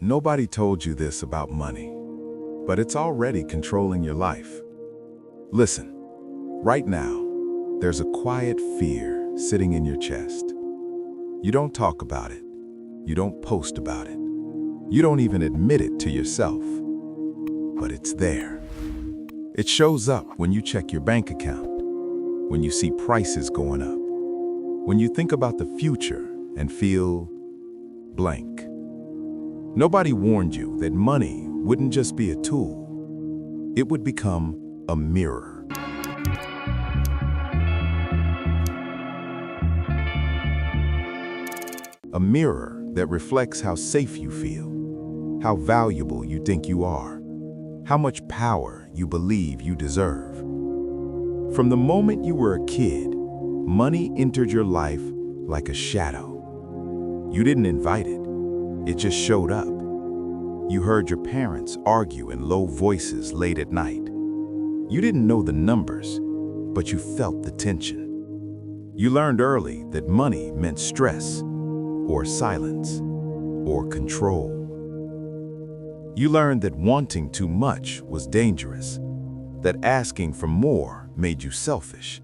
Nobody told you this about money, but it's already controlling your life. Listen, right now, there's a quiet fear sitting in your chest. You don't talk about it. You don't post about it. You don't even admit it to yourself. But it's there. It shows up when you check your bank account, when you see prices going up, when you think about the future and feel blank. Nobody warned you that money wouldn't just be a tool. It would become a mirror. A mirror that reflects how safe you feel, how valuable you think you are, how much power you believe you deserve. From the moment you were a kid, money entered your life like a shadow. You didn't invite it. It just showed up. You heard your parents argue in low voices late at night. You didn't know the numbers, but you felt the tension. You learned early that money meant stress, or silence, or control. You learned that wanting too much was dangerous, that asking for more made you selfish,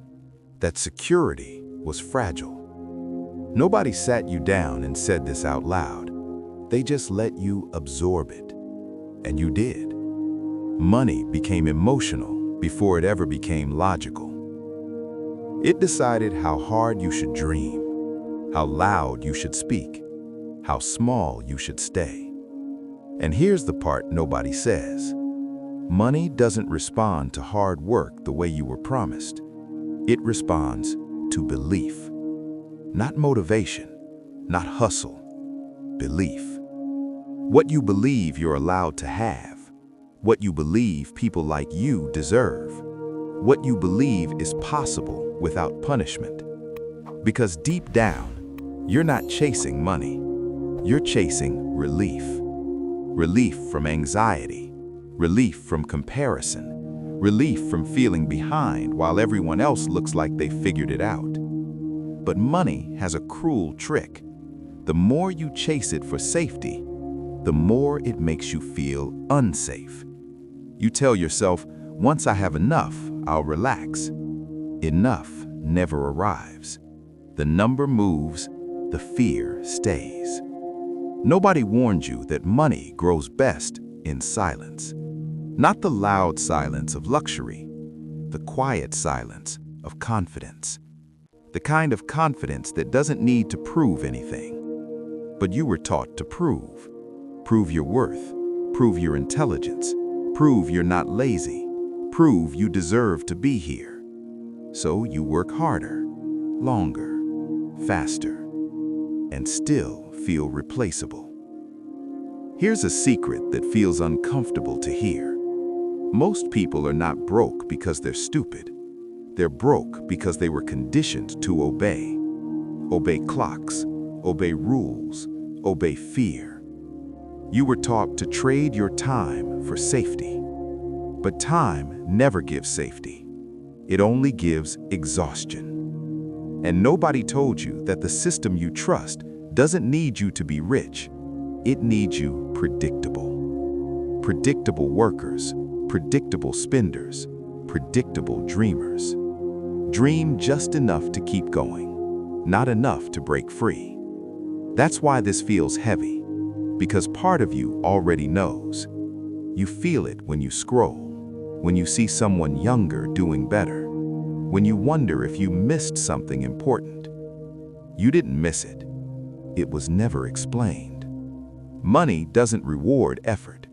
that security was fragile. Nobody sat you down and said this out loud. They just let you absorb it. And you did. Money became emotional before it ever became logical. It decided how hard you should dream, how loud you should speak, how small you should stay. And here's the part nobody says. Money doesn't respond to hard work the way you were promised. It responds to belief. Not motivation, not hustle, belief. What you believe you're allowed to have, what you believe people like you deserve, what you believe is possible without punishment. Because deep down, you're not chasing money, you're chasing relief. Relief from anxiety, relief from comparison, relief from feeling behind while everyone else looks like they figured it out. But money has a cruel trick. The more you chase it for safety, the more it makes you feel unsafe. You tell yourself, once I have enough, I'll relax. Enough never arrives. The number moves, the fear stays. Nobody warned you that money grows best in silence. Not the loud silence of luxury, the quiet silence of confidence. The kind of confidence that doesn't need to prove anything. But you were taught to prove. Prove your worth, prove your intelligence, prove you're not lazy, prove you deserve to be here. So you work harder, longer, faster, and still feel replaceable. Here's a secret that feels uncomfortable to hear. Most people are not broke because they're stupid. They're broke because they were conditioned to obey. Obey clocks, obey rules, obey fear. You were taught to trade your time for safety. But time never gives safety. It only gives exhaustion. And nobody told you that the system you trust doesn't need you to be rich. It needs you predictable. Predictable workers, predictable spenders, predictable dreamers. Dream just enough to keep going, not enough to break free. That's why this feels heavy. Because part of you already knows. You feel it when you scroll, when you see someone younger doing better, when you wonder if you missed something important. You didn't miss it. It was never explained. Money doesn't reward effort.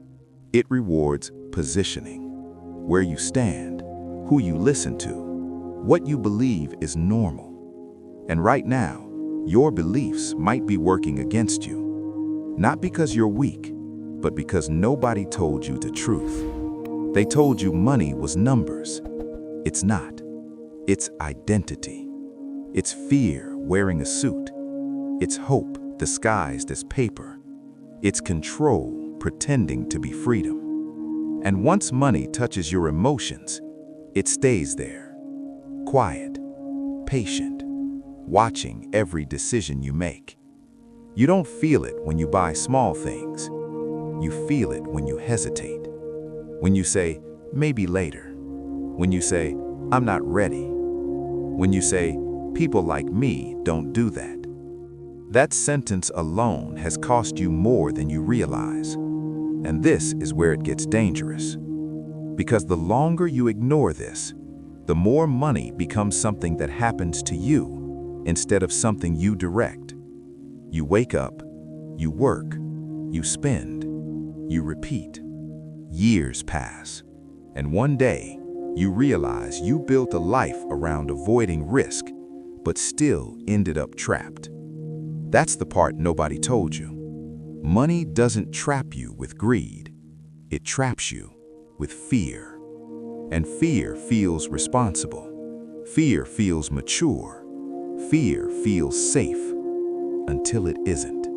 It rewards positioning. Where you stand, who you listen to, what you believe is normal. And right now, your beliefs might be working against you. Not because you're weak, but because nobody told you the truth. They told you money was numbers. It's not. It's identity. It's fear wearing a suit. It's hope disguised as paper. It's control pretending to be freedom. And once money touches your emotions, it stays there. Quiet, patient, watching every decision you make. You don't feel it when you buy small things. You feel it when you hesitate. When you say, maybe later. When you say, I'm not ready. When you say, people like me don't do that. That sentence alone has cost you more than you realize. And this is where it gets dangerous. Because the longer you ignore this, the more money becomes something that happens to you instead of something you direct. You wake up, you work, you spend, you repeat. Years pass, and one day, you realize you built a life around avoiding risk, but still ended up trapped. That's the part nobody told you. Money doesn't trap you with greed. It traps you with fear. And fear feels responsible. Fear feels mature. Fear feels safe until it isn't.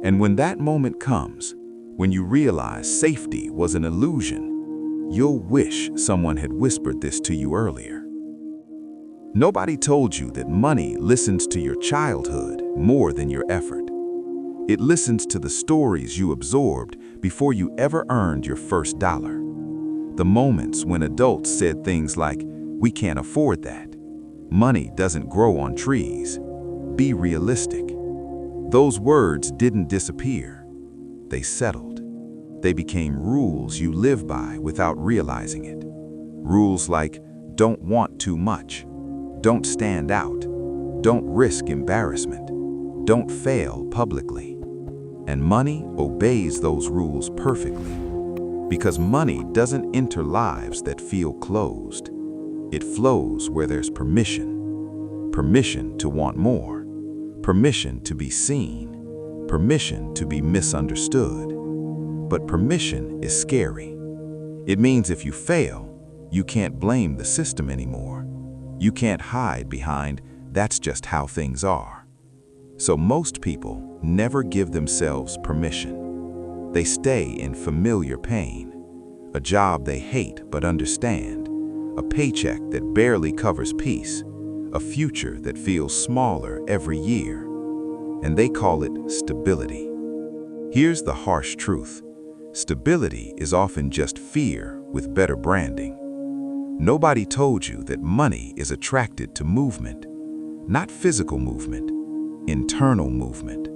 And when that moment comes, when you realize safety was an illusion, you'll wish someone had whispered this to you earlier. Nobody told you that money listens to your childhood more than your effort. It listens to the stories you absorbed before you ever earned your first dollar. The moments when adults said things like, "We can't afford that. Money doesn't grow on trees. Be realistic." Those words didn't disappear. They settled. They became rules you live by without realizing it. Rules like, don't want too much, don't stand out, don't risk embarrassment, don't fail publicly. And money obeys those rules perfectly. Because money doesn't enter lives that feel closed. It flows where there's permission. Permission to want more. Permission to be seen. Permission to be misunderstood. But permission is scary. It means if you fail, you can't blame the system anymore. You can't hide behind, "That's just how things are." So most people never give themselves permission. They stay in familiar pain, a job they hate but understand, a paycheck that barely covers peace, a future that feels smaller every year. And they call it stability. Here's the harsh truth. Stability is often just fear with better branding. Nobody told you that money is attracted to movement, not physical movement, internal movement.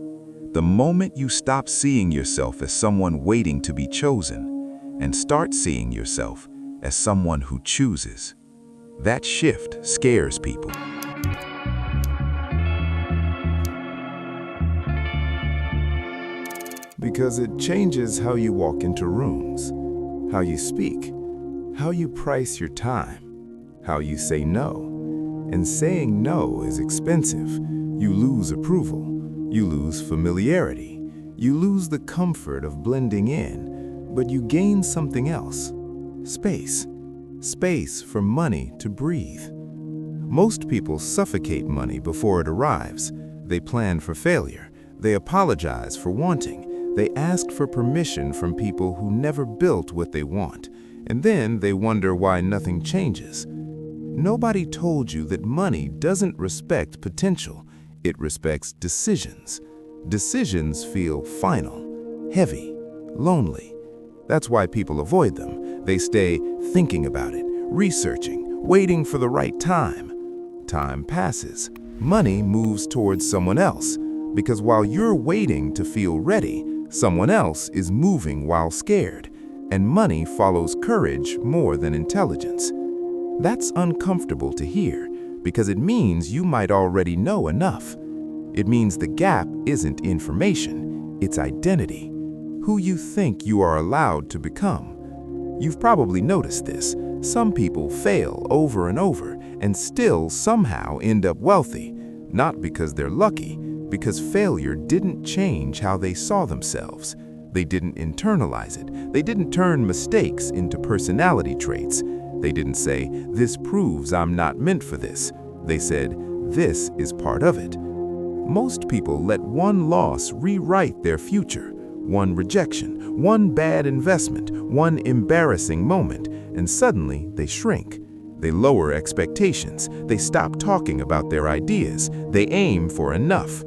The moment you stop seeing yourself as someone waiting to be chosen and start seeing yourself as someone who chooses, that shift scares people. Because it changes how you walk into rooms, how you speak, how you price your time, how you say no. And saying no is expensive. You lose approval, you lose familiarity, you lose the comfort of blending in, but you gain something else: space. Space for money to breathe. Most people suffocate money before it arrives. They plan for failure. They apologize for wanting. They ask for permission from people who never built what they want, and then they wonder why nothing changes. Nobody told you that money doesn't respect potential. It respects decisions. Decisions feel final, heavy, lonely. That's why people avoid them. They stay thinking about it, researching, waiting for the right time. Time passes. Money moves towards someone else, because while you're waiting to feel ready, someone else is moving while scared, and money follows courage more than intelligence. That's uncomfortable to hear, because it means you might already know enough. It means the gap isn't information, it's identity, who you think you are allowed to become. You've probably noticed this. Some people fail over and over and still somehow end up wealthy, not because they're lucky, because failure didn't change how they saw themselves. They didn't internalize it. They didn't turn mistakes into personality traits. They didn't say, "This proves I'm not meant for this." They said, "This is part of it." Most people let one loss rewrite their future. One rejection, one bad investment, one embarrassing moment, and suddenly they shrink. They lower expectations. They stop talking about their ideas. They aim for enough.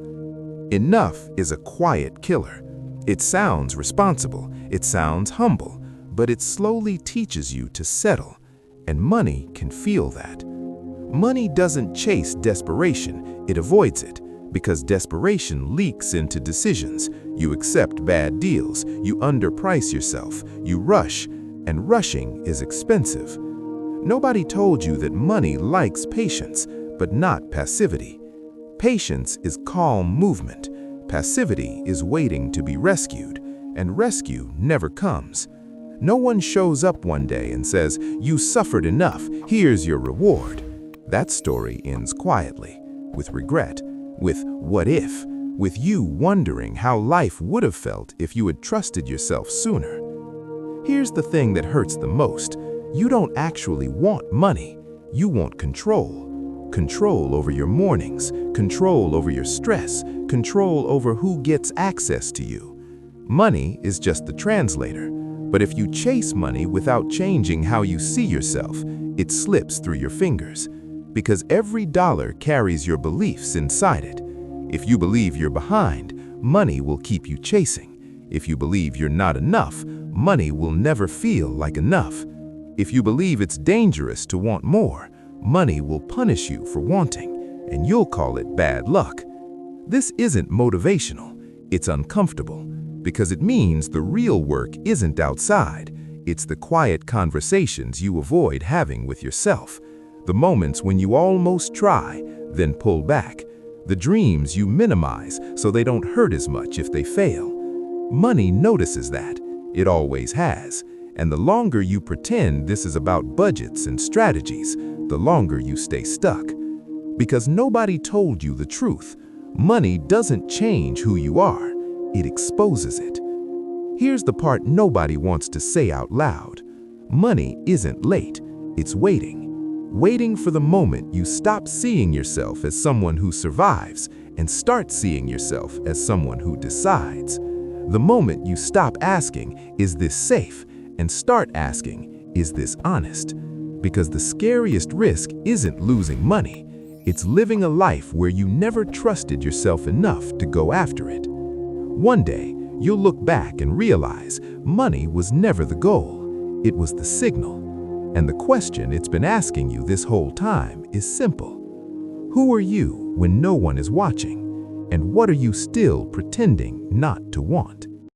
Enough is a quiet killer. It sounds responsible, it sounds humble, but it slowly teaches you to settle, and money can feel that. Money doesn't chase desperation, it avoids it, because desperation leaks into decisions. You accept bad deals, you underprice yourself, you rush, and rushing is expensive. Nobody told you that money likes patience, but not passivity. Patience is calm movement. Passivity is waiting to be rescued, and rescue never comes. No one shows up one day and says, "You suffered enough, here's your reward." That story ends quietly, with regret, with what if, with you wondering how life would have felt if you had trusted yourself sooner. Here's the thing that hurts the most. You don't actually want money, you want control. Control over your mornings, control over your stress, control over who gets access to you. Money is just the translator, but if you chase money without changing how you see yourself, it slips through your fingers. Because every dollar carries your beliefs inside it. If you believe you're behind, money will keep you chasing. If you believe you're not enough, money will never feel like enough. If you believe it's dangerous to want more, money will punish you for wanting, and you'll call it bad luck. This isn't motivational, it's uncomfortable, because it means the real work isn't outside, it's the quiet conversations you avoid having with yourself, the moments when you almost try, then pull back, the dreams you minimize so they don't hurt as much if they fail. Money notices that, it always has, and the longer you pretend this is about budgets and strategies, the longer you stay stuck. Because nobody told you the truth. Money doesn't change who you are, it exposes it. Here's the part nobody wants to say out loud. Money isn't late, it's waiting. Waiting for the moment you stop seeing yourself as someone who survives and start seeing yourself as someone who decides. The moment you stop asking, "Is this safe?" and start asking, "Is this honest?" Because the scariest risk isn't losing money. It's living a life where you never trusted yourself enough to go after it. One day, you'll look back and realize money was never the goal. It was the signal. And the question it's been asking you this whole time is simple. Who are you when no one is watching? And what are you still pretending not to want?